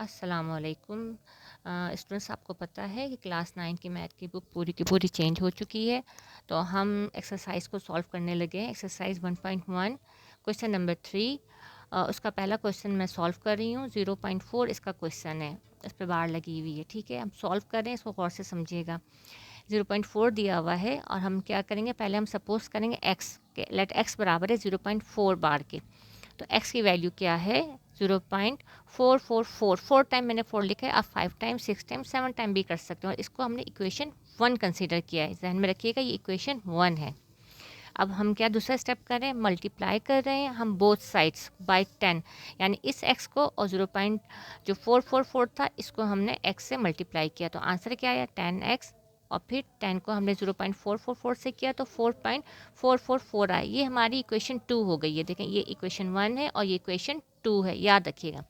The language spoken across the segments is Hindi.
अस्सलामुअलैकुम स्टूडेंट्स, आपको पता है कि क्लास 9 की मैथ की बुक पूरी की पूरी चेंज हो चुकी है। तो हम एक्सरसाइज को सॉल्व करने लगे हैं। Exercise 1.1 question number 3। उसका पहला क्वेश्चन मैं सॉल्व कर रही हूँ। 0.4 इसका क्वेश्चन है, इस पर बार लगी हुई है। ठीक है, हम सॉल्व कर रहे हैं, इसको गौर से समझिएगा। 0.4 दिया हुआ है और हम क्या करेंगे, पहले हम सपोज करेंगे एक्स के, लेट एक्स बराबर है 0.4 बार के। तो x की वैल्यू क्या है, 0.444। 4 टाइम मैंने 4 लिखा है, आप 5 टाइम 6 टाइम 7 टाइम भी कर सकते हो। और इसको हमने इक्वेशन 1 कंसीडर किया है, ध्यान में रखिएगा ये इक्वेशन 1 है। अब हम क्या दूसरा स्टेप कर रहे हैं, मल्टीप्लाई कर रहे हैं हम बोथ साइड्स बाय 10, यानी इस x को और जो 444 था इसको हमने x से मल्टीप्लाई किया। तो आंसर क्या आया, 10x। और फिर 10 को हमने 0.444 से किया तो 4.444 आया। ये हमारी इक्वेशन 2 हो गई है। देखें, ये इक्वेशन 1 है और ये इक्वेशन 2 है, याद रखिएगा।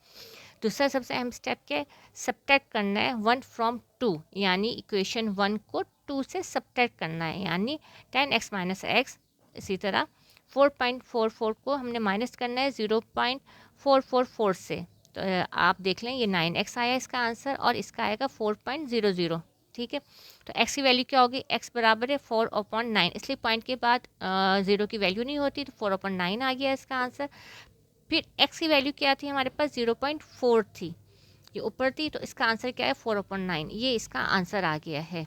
दूसरा सबसे अहम स्टेप क्या है, सब्ट्रैक्ट करना है 1 फ्रॉम 2, यानी इक्वेशन 1 को 2 से सब्ट्रैक्ट करना है, यानी 10x माइनस एक्स। इसी तरह 4.44 को हमने माइनस करना है 0.444 से। तो आप देख लें, ये 9x आया इसका आंसर और इसका आएगा 4.00। ठीक है, तो x की वैल्यू क्या होगी, x बराबर है 4/9, इसलिए पॉइंट के बाद 0 की वैल्यू नहीं होती, तो 4/9 आ गया इसका आंसर। फिर x की वैल्यू क्या थी हमारे पास, 0.4 थी, ये ऊपर थी, तो इसका आंसर क्या है 4/9, ये इसका आंसर आ गया है।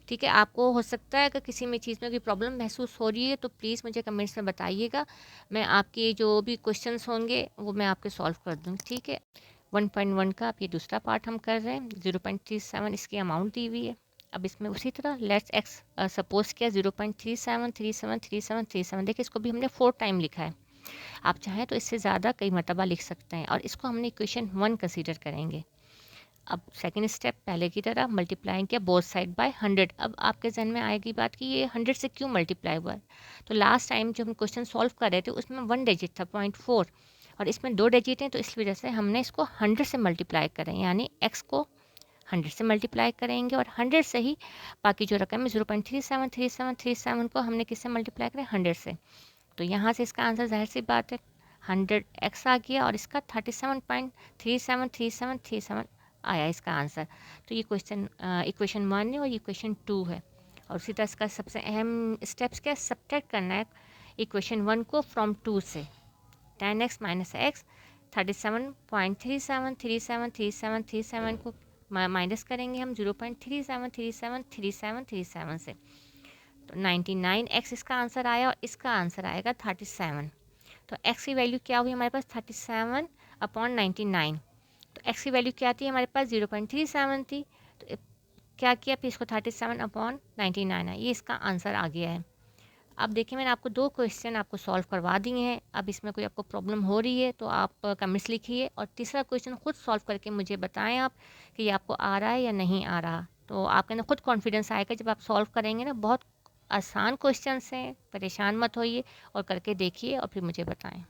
ठीक है, आपको हो सकता है अगर किसी में चीज़ में कोई प्रॉब्लम महसूस हो रही है तो प्लीज़ मुझे कमेंट्स में बताइएगा, मैं आपके जो भी क्वेश्चंस होंगे वो मैं आपके सॉल्व कर दूँगी। ठीक है, 1.1 का अब ये दूसरा पार्ट हम कर रहे हैं। 0.37 इसकी अमाउंट दी हुई है। अब इसमें उसी तरह लेट्स एक्स सपोज किया 0.37373737। देखिए, इसको भी हमने 4 टाइम लिखा है, आप चाहें तो इससे ज़्यादा कई मरतबा लिख सकते हैं। और इसको हमने इक्वेशन 1 कंसीडर करेंगे। अब सेकंड स्टेप पहले की तरह मल्टीप्लाइंग किया बोथ साइड बाय 100। अब आपके जहन में आएगी बात कि ये 100 से क्यों मल्टीप्लाई हुआ है। तो लास्ट टाइम जब हम क्वेश्चन सॉल्व कर रहे थे उसमें 1 डिजिट था 0.4 और इसमें 2 डिजिट हैं, तो इस वजह से हमने इसको 100 से मल्टीप्लाई करें, यानी x को 100 से मल्टीप्लाई करेंगे और 100 से ही बाकी जो रकम है 0.373737 को हमने किससे मल्टीप्लाई करें, 100 से। तो यहाँ से इसका आंसर जाहिर सी बात है 100x आ गया और इसका 37.373737 आया इसका आंसर। तो ये क्वेश्चन इक्वेशन 1 है और ये इक्वेशन 2 है। और उसी तरह इसका सबसे अहम स्टेप्स क्या है, सब्ट्रैक्ट करना है इक्वेशन 1 को फ्रॉम 2 से। 10x माइनस एक्स, 37.37373737 को माइनस करेंगे हम 0.37373737 से। तो 99x इसका आंसर आया और इसका आंसर आएगा 37। तो x की वैल्यू क्या हुई हमारे पास, 37/99। तो x की वैल्यू क्या थी हमारे पास, 0.37 थी। तो क्या किया, फिर इसको 37/99 है, ये इसका आंसर आ गया है। अब देखिए, मैंने आपको 2 क्वेश्चन आपको सॉल्व करवा दिए हैं। अब इसमें कोई आपको प्रॉब्लम हो रही है तो आप कमेंट्स लिखिए और तीसरा क्वेश्चन खुद सॉल्व करके मुझे बताएं आप कि ये आपको आ रहा है या नहीं आ रहा। तो आपके अंदर खुद कॉन्फिडेंस आएगा जब आप सॉल्व करेंगे ना। बहुत आसान क्वेश्चंस हैं, परेशान मत होइए और करके देखिए और फिर मुझे बताएं।